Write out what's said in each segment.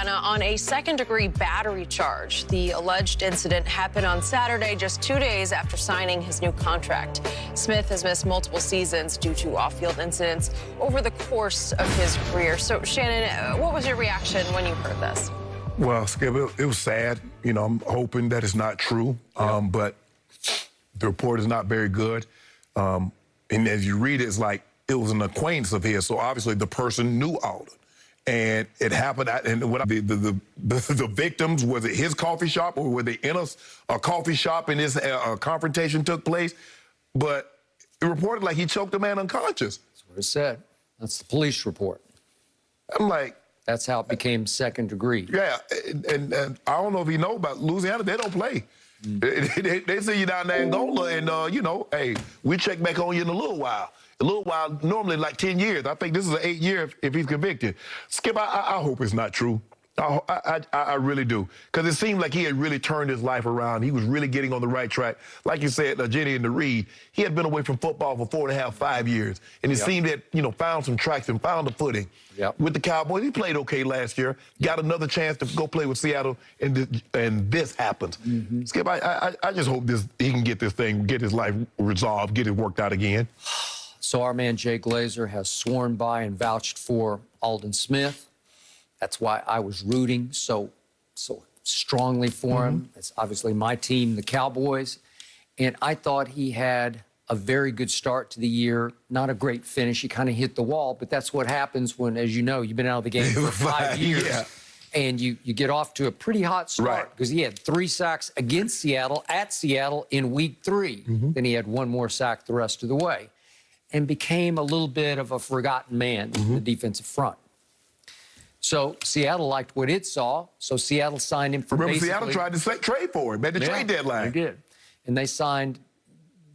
Louisiana on a second-degree battery charge. The alleged incident happened on Saturday, just 2 days after signing his new contract. Smith has missed multiple seasons due to off-field incidents over the course of his career. So, Shannon, what was your reaction when you heard this? Well, Skip, it was sad. You know, I'm hoping that it's not true, but the report is not very good. And as you read it, it's like it was an acquaintance of his, so obviously the person knew Aldon. And it happened, and what the victims, was it his coffee shop or were they in a coffee shop and this confrontation took place? But it reported like he choked the man unconscious. That's what it said. That's the police report. I'm like... That's how it became second degree. Yeah, and I don't know if you know about Louisiana, they don't play. They see you down there in Angola and, you know, hey, we check back on you in a little while. A little while, normally like 10 years. I think this is an 8 year if he's convicted. Skip, I hope it's not true. I really do. Because it seemed like he had really turned his life around. He was really getting on the right track. Like you said, Jenny and the Reed, he had been away from football for 4.5, 5 years. And it seemed that, you know, found some tracks and found a footing. With the Cowboys, he played okay last year. Got another chance to go play with Seattle, and this happens. Skip, I just hope he can get this thing, get his life resolved, get it worked out again. So our man Jay Glazer has sworn by and vouched for Aldon Smith. That's why I was rooting so strongly for him. It's obviously my team, the Cowboys. And I thought he had a very good start to the year. Not a great finish. He kind of hit the wall, but that's what happens when, as you know, you've been out of the game for 5 years. And you get off to a pretty hot start because he had 3 sacks against Seattle, at Seattle in week 3. Then he had 1 more sack the rest of the way and became a little bit of a forgotten man in the defensive front. So Seattle liked what it saw, so Seattle signed him for Seattle tried to trade for him at the trade deadline. They did. And they signed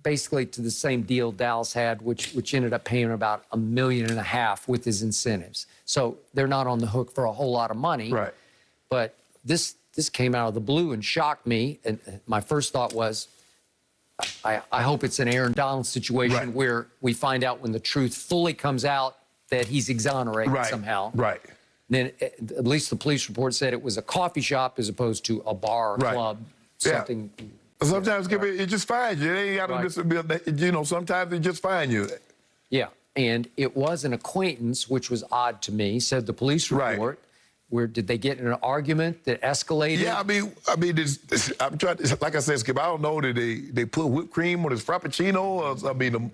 basically to the same deal Dallas had, which ended up paying about $1.5 million with his incentives. So they're not on the hook for a whole lot of money. But this came out of the blue and shocked me. And my first thought was, I hope it's an Aaron Donald situation where we find out when the truth fully comes out that he's exonerated somehow. Then at least the police report said it was a coffee shop as opposed to a bar or club. Something. Sometimes it just finds you. They ain't got to, you know, sometimes they just find you. Yeah, and it was an acquaintance, which was odd to me, said the police report. Where did they get in an argument that escalated? Yeah, I mean, I'm trying to, like I said, Skip, I don't know that they put whipped cream on his frappuccino, or I mean,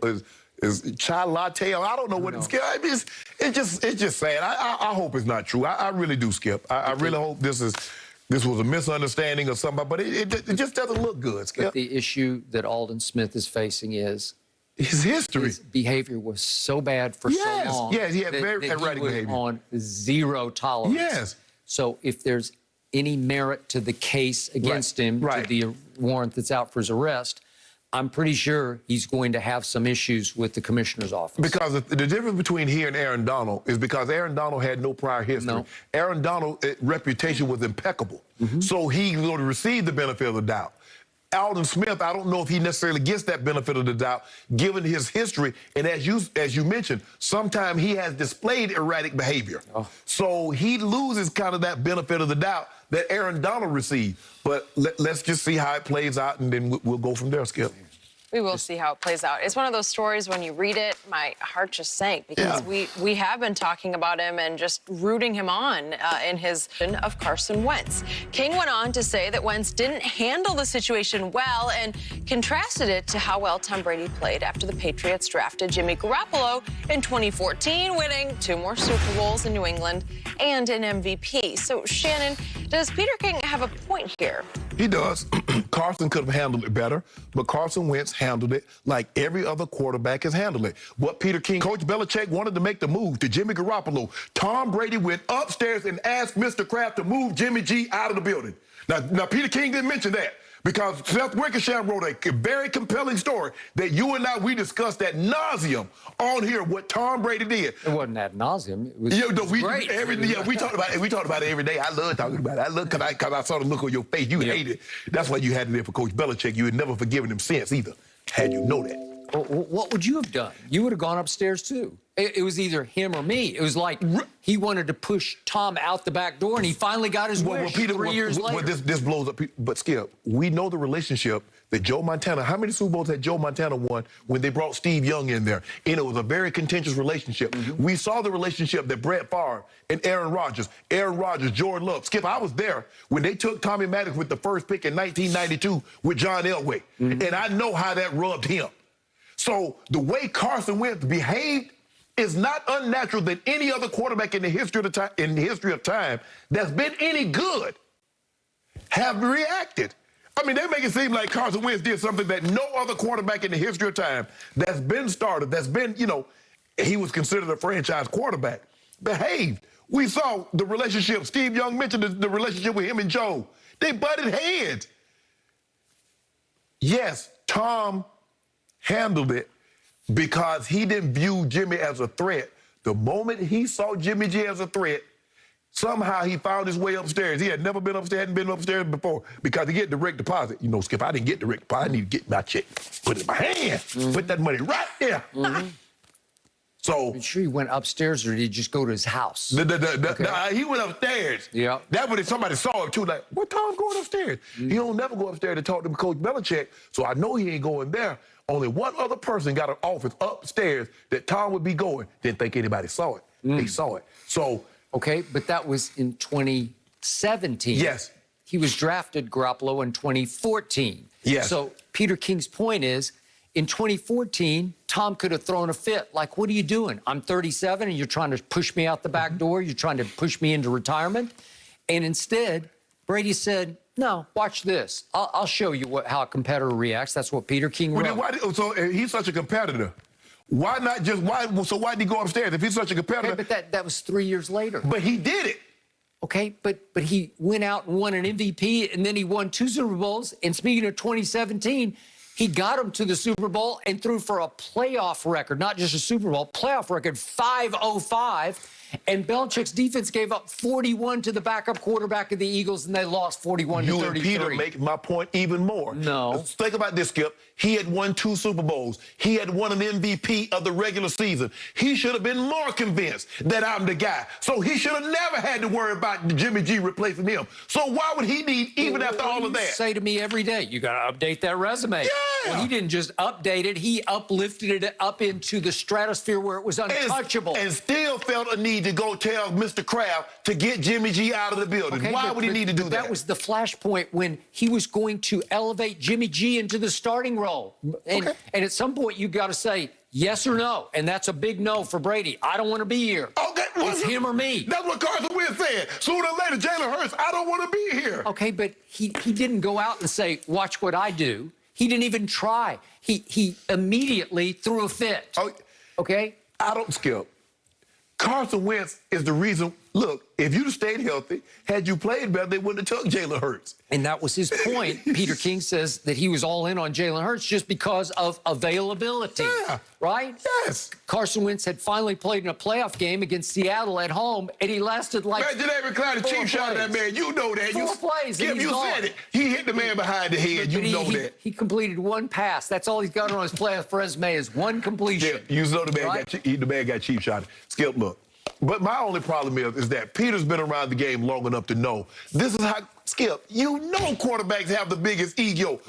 his chai latte. I don't know what it's. I mean, it's just sad. I hope it's not true. I really do, Skip. I really hope this was a misunderstanding or something, but it just doesn't look good, Skip. But the issue that Aldon Smith is facing is his history. His behavior was so bad for so long. Yes, he had very erratic behavior. On 0 tolerance. So if there's any merit to the case against him, to the warrant that's out for his arrest, I'm pretty sure he's going to have some issues with the commissioner's office. Because the difference between he and Aaron Donald is because Aaron Donald had no prior history. Aaron Donald's reputation was impeccable. So he's going to receive the benefit of the doubt. Aldon Smith, I don't know if he necessarily gets that benefit of the doubt, given his history. And as you mentioned, sometimes he has displayed erratic behavior. So he loses kind of that benefit of the doubt that Aaron Donald received. But let's just see how it plays out, and then we'll go from there, Skip. We will see how it plays out. It's one of those stories when you read it, my heart just sank because we have been talking about him and just rooting him on in his of Carson Wentz. King went on to say that Wentz didn't handle the situation well and contrasted it to how well Tom Brady played after the Patriots drafted Jimmy Garoppolo in 2014, winning 2 more Super Bowls in New England and an MVP. So, Shannon, does Peter King have a point here? He does. Carson could have handled it better, but Carson Wentz handled it like every other quarterback has handled it. What Peter King, Coach Belichick wanted to make the move to Jimmy Garoppolo. Tom Brady went upstairs and asked Mr. Kraft to move Jimmy G out of the building. Now Peter King didn't mention that because Seth Wickersham wrote a very compelling story that you and we discussed ad nauseum on here what Tom Brady did. It wasn't ad nauseum. It was great. We talked about it. We talked about it every day. I love talking about it. I love because I saw the look on your face. You hated it. That's why you had it there for Coach Belichick. You had never forgiven him since either. Had you know that. What would you have done? You would have gone upstairs too. It was either him or me. It was like he wanted to push Tom out the back door, and he finally got his wish 3 years later. This blows up. But Skip, we know the relationship that Joe Montana. How many Super Bowls had Joe Montana won when they brought Steve Young in there? And it was a very contentious relationship. We saw the relationship that Brett Favre and Aaron Rodgers, Jordan Love. Skip, I was there when they took Tommy Maddox with the first pick in 1992 with John Elway, and I know how that rubbed him. So the way Carson Wentz behaved is not unnatural than any other quarterback in the history of time that's been any good have reacted. I mean, they make it seem like Carson Wentz did something that no other quarterback in the history of time that's been started, that's been, he was considered a franchise quarterback, behaved. We saw the relationship. Steve Young mentioned the relationship with him and Joe. They butted heads. Yes, Tom handled it because he didn't view Jimmy as a threat. The moment he saw Jimmy G as a threat, somehow he found his way upstairs. He had never been upstairs, hadn't been upstairs before because he get direct deposit. Skip, I didn't get direct deposit. I need to get my check, put it in my hand, put that money right there. So, I'm sure he went upstairs, or did he just go to his house? He went upstairs. Yeah. That when somebody saw him too, like, what Tom's going upstairs? He don't never go upstairs to talk to Coach Belichick, so I know he ain't going there. Only one other person got an office upstairs that Tom would be going. Didn't think anybody saw it. They saw it. So. Okay, but that was in 2017. Yes. He was drafted, Garoppolo, in 2014. Yes. So Peter King's point is, in 2014, Tom could have thrown a fit. Like, what are you doing? I'm 37 and you're trying to push me out the back door. You're trying to push me into retirement. And instead, Brady said, no, watch this. I'll show you how a competitor reacts. That's what Peter King wrote. So he's such a competitor. Why not just, why did he go upstairs if he's such a competitor? Okay, but that was 3 years later. But he did it. Okay, but he went out and won an MVP, and then he won 2 Super Bowls. And speaking of 2017, he got him to the Super Bowl and threw for a playoff record, not just a Super Bowl, playoff record, 505. And Belichick's defense gave up 41 to the backup quarterback of the Eagles, and they lost 41 to 33. You and Peter make my point even more. No. Think about this, Skip. He had won 2 Super Bowls. He had won an MVP of the regular season. He should have been more convinced that I'm the guy. So he should have never had to worry about Jimmy G replacing him. So why would he need, even after all of that? Say to me every day, you got to update that resume. Yeah. Well, he didn't just update it. He uplifted it up into the stratosphere where it was untouchable. And still felt a need to go tell Mr. Kraft to get Jimmy G out of the building. Okay, why would he need to do that? That was the flashpoint when he was going to elevate Jimmy G into the starting role. And at some point, you got to say yes or no. And that's a big no for Brady. I don't want to be here. Okay. It's him or me. That's what Carson Wentz said. Sooner or later, Jalen Hurts, I don't want to be here. Okay, but he didn't go out and say, watch what I do. He didn't even try. He immediately threw a fit. Oh, okay? I don't, Skip. Carson Wentz is the reason. Look, if you'd stayed healthy, had you played better, they wouldn't have took Jalen Hurts. And that was his point. Peter King says that he was all in on Jalen Hurts just because of availability. Yeah. Right? Yes. Carson Wentz had finally played in a playoff game against Seattle at home, and he lasted like man, Jadavion Clowney, cheap shot at that man. You know that. 4 plays, Skip, you said it. He hit the man behind the head. You know that. He completed 1 pass. That's all he's got on his playoff resume is 1 completion. Yeah, you know the man got cheap shot. Skip, look. But my only problem is that Peter's been around the game long enough to know this is how, Skip, you know quarterbacks have the biggest ego.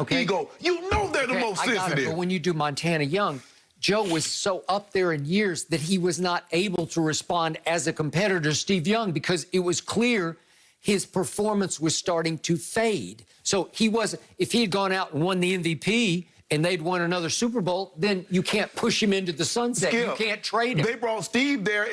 You know they're the most sensitive. I got it, but when you do Montana Young, Joe was so up there in years that he was not able to respond as a competitor to Steve Young because it was clear his performance was starting to fade. So he wasn't, if he had gone out and won the MVP and they'd won another Super Bowl, then you can't push him into the sunset. Skip, you can't trade him. They brought Steve there,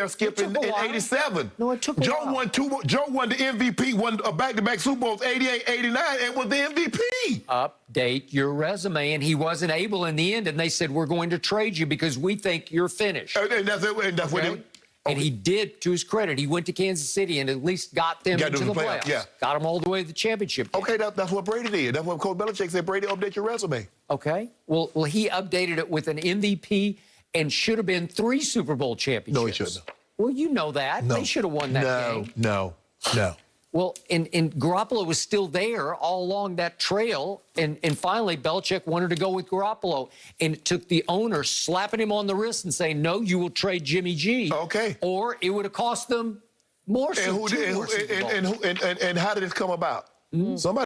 Skip, in 87. No, it took a while. Joe won the MVP, won a back-to-back Super Bowls, 88, 89, and was the MVP. Update your resume, and he wasn't able in the end, and they said, we're going to trade you because we think you're finished. And that's it. And that's what it. And he did, to his credit. He went to Kansas City and at least got them into the playoffs. Yeah. Got them all the way to the championship game. Okay, that's what Brady did. That's what Coach Belichick said. Brady, update your resume. Okay. Well, he updated it with an MVP and should have been 3 Super Bowl championships. No, he shouldn't have. Well, you know that. No. They should have won that game. No. Well, and Garoppolo was still there all along that trail, and finally Belichick wanted to go with Garoppolo, and it took the owner slapping him on the wrist and saying, "No, you will trade Jimmy G." Okay. Or it would have cost them more. And how did this come about? Somebody